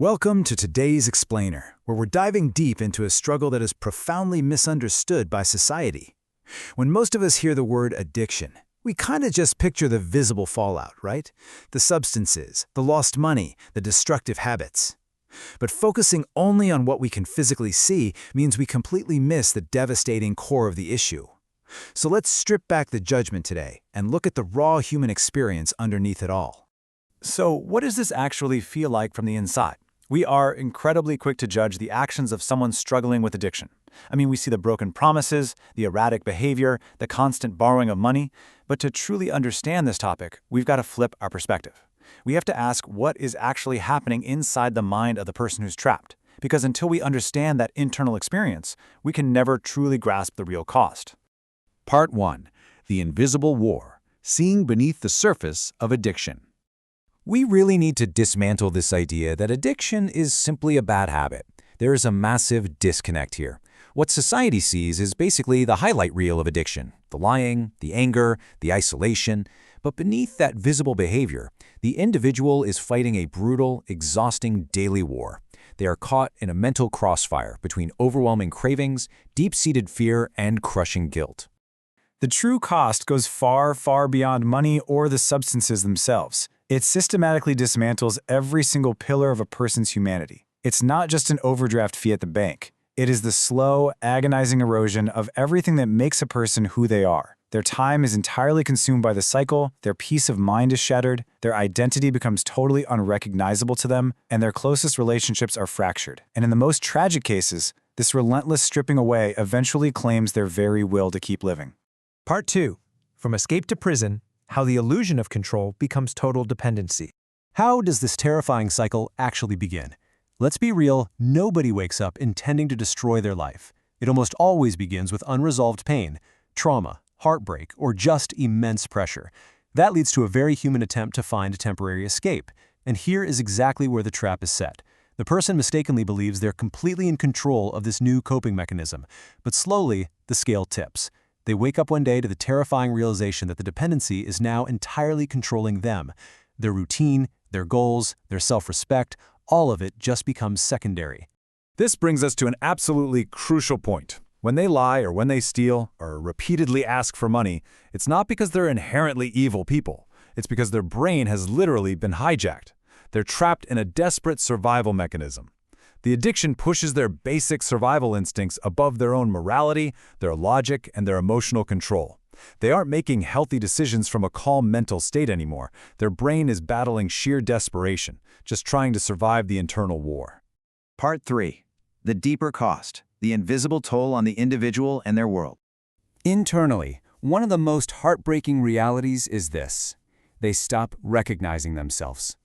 Welcome to today's Explainer, where we're diving deep into a struggle that is profoundly misunderstood by society. When most of us hear the word addiction, we kind of just picture the visible fallout, right? The substances, the lost money, the destructive habits. But focusing only on what we can physically see means we completely miss the devastating core of the issue. So let's strip back the judgment today and look at the raw human experience underneath it all. So, what does this actually feel like from the inside? We are incredibly quick to judge the actions of someone struggling with addiction. We see the broken promises, the erratic behavior, the constant borrowing of money. But to truly understand this topic, we've got to flip our perspective. We have to ask what is actually happening inside the mind of the person who's trapped. Because until we understand that internal experience, we can never truly grasp the real cost. Part 1. The Invisible War. Seeing Beneath the Surface of Addiction. We really need to dismantle this idea that addiction is simply a bad habit. There is a massive disconnect here. What society sees is basically the highlight reel of addiction, the lying, the anger, the isolation. But beneath that visible behavior, the individual is fighting a brutal, exhausting daily war. They are caught in a mental crossfire between overwhelming cravings, deep-seated fear, and crushing guilt. The true cost goes far, far beyond money or the substances themselves. It systematically dismantles every single pillar of a person's humanity. It's not just an overdraft fee at the bank. It is the slow, agonizing erosion of everything that makes a person who they are. Their time is entirely consumed by the cycle, their peace of mind is shattered, their identity becomes totally unrecognizable to them, and their closest relationships are fractured. And in the most tragic cases, this relentless stripping away eventually claims their very will to keep living. Part 2. From escape to prison, how the illusion of control becomes total dependency. How does this terrifying cycle actually begin? Let's be real, nobody wakes up intending to destroy their life. It almost always begins with unresolved pain, trauma, heartbreak, or just immense pressure. That leads to a very human attempt to find a temporary escape. And here is exactly where the trap is set. The person mistakenly believes they're completely in control of this new coping mechanism, but slowly, the scale tips. They wake up one day to the terrifying realization that the dependency is now entirely controlling them. Their routine, their goals, their self-respect, all of it just becomes secondary. This brings us to an absolutely crucial point. When they lie or when they steal or repeatedly ask for money, it's not because they're inherently evil people. It's because their brain has literally been hijacked. They're trapped in a desperate survival mechanism. The addiction pushes their basic survival instincts above their own morality, their logic, and their emotional control. They aren't making healthy decisions from a calm mental state anymore. Their brain is battling sheer desperation, just trying to survive the internal war. Part 3. The Deeper Cost. The Invisible Toll on the Individual and Their World. Internally, one of the most heartbreaking realities is this: they stop recognizing themselves.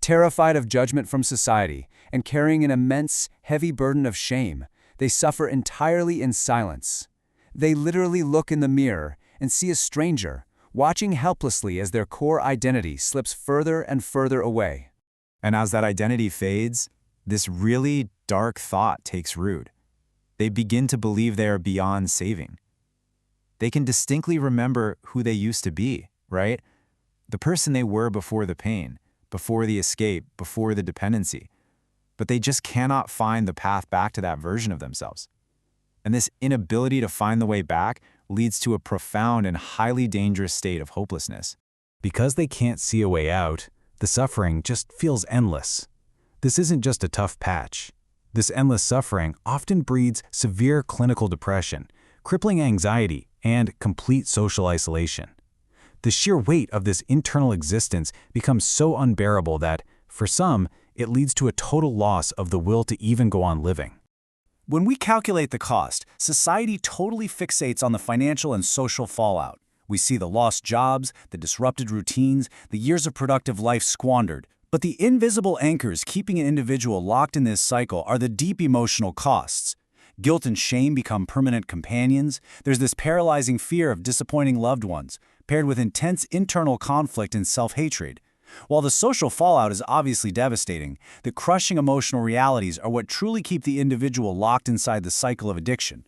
Terrified of judgment from society and carrying an immense, heavy burden of shame, they suffer entirely in silence. They literally look in the mirror and see a stranger, watching helplessly as their core identity slips further and further away. And as that identity fades, this really dark thought takes root. They begin to believe they are beyond saving. They can distinctly remember who they used to be, right? The person they were before the pain, before the escape, before the dependency. But they just cannot find the path back to that version of themselves. And this inability to find the way back leads to a profound and highly dangerous state of hopelessness. Because they can't see a way out, the suffering just feels endless. This isn't just a tough patch. This endless suffering often breeds severe clinical depression, crippling anxiety, and complete social isolation. The sheer weight of this internal existence becomes so unbearable that, for some, it leads to a total loss of the will to even go on living. When we calculate the cost, society totally fixates on the financial and social fallout. We see the lost jobs, the disrupted routines, the years of productive life squandered. But the invisible anchors keeping an individual locked in this cycle are the deep emotional costs. Guilt and shame become permanent companions. There's this paralyzing fear of disappointing loved ones, paired with intense internal conflict and self-hatred. While the social fallout is obviously devastating, the crushing emotional realities are what truly keep the individual locked inside the cycle of addiction.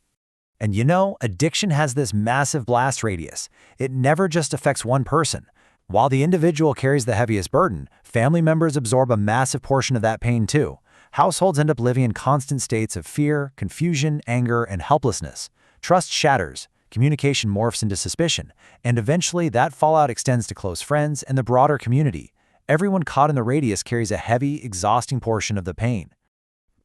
And addiction has this massive blast radius. It never just affects one person. While the individual carries the heaviest burden, family members absorb a massive portion of that pain too. Households end up living in constant states of fear, confusion, anger, and helplessness. Trust shatters, communication morphs into suspicion, and eventually that fallout extends to close friends and the broader community. Everyone caught in the radius carries a heavy, exhausting portion of the pain.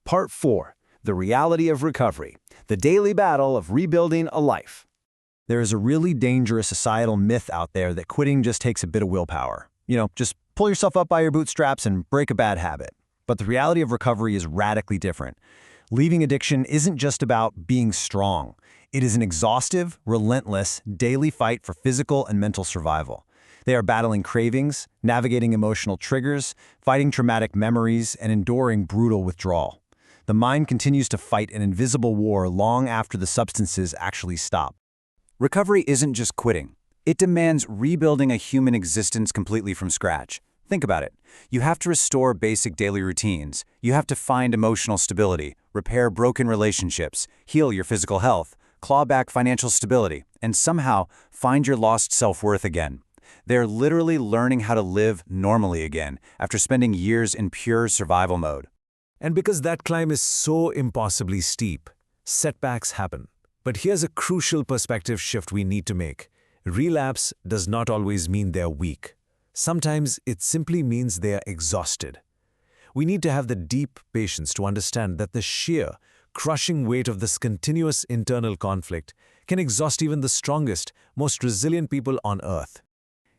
Part 4. The reality of recovery. The daily battle of rebuilding a life. There is a really dangerous societal myth out there that quitting just takes a bit of willpower. Just pull yourself up by your bootstraps and break a bad habit. But the reality of recovery is radically different. Leaving addiction isn't just about being strong. It is an exhaustive, relentless, daily fight for physical and mental survival. They are battling cravings, navigating emotional triggers, fighting traumatic memories, and enduring brutal withdrawal. The mind continues to fight an invisible war long after the substances actually stop. Recovery isn't just quitting. It demands rebuilding a human existence completely from scratch. Think about it. You have to restore basic daily routines. You have to find emotional stability, repair broken relationships, heal your physical health, claw back financial stability, and somehow find your lost self-worth again. They're literally learning how to live normally again after spending years in pure survival mode. And because that climb is so impossibly steep, setbacks happen. But here's a crucial perspective shift we need to make. Relapse does not always mean they're weak. Sometimes it simply means they are exhausted. We need to have the deep patience to understand that the sheer, crushing weight of this continuous internal conflict can exhaust even the strongest, most resilient people on Earth.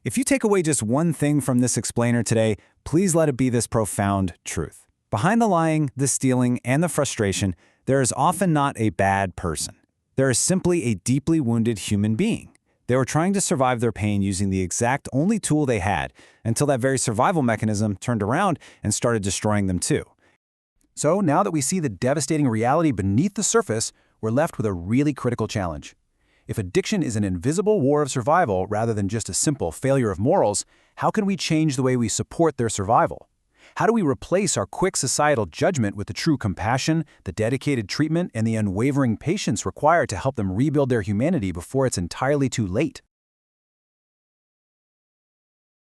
If you take away just one thing from this explainer today, please let it be this profound truth. Behind the lying, the stealing, and the frustration, there is often not a bad person. There is simply a deeply wounded human being. They were trying to survive their pain using the exact only tool they had until that very survival mechanism turned around and started destroying them too. So now that we see the devastating reality beneath the surface, we're left with a really critical challenge. If addiction is an invisible war of survival rather than just a simple failure of morals, how can we change the way we support their survival? How do we replace our quick societal judgment with the true compassion, the dedicated treatment, and the unwavering patience required to help them rebuild their humanity before it's entirely too late?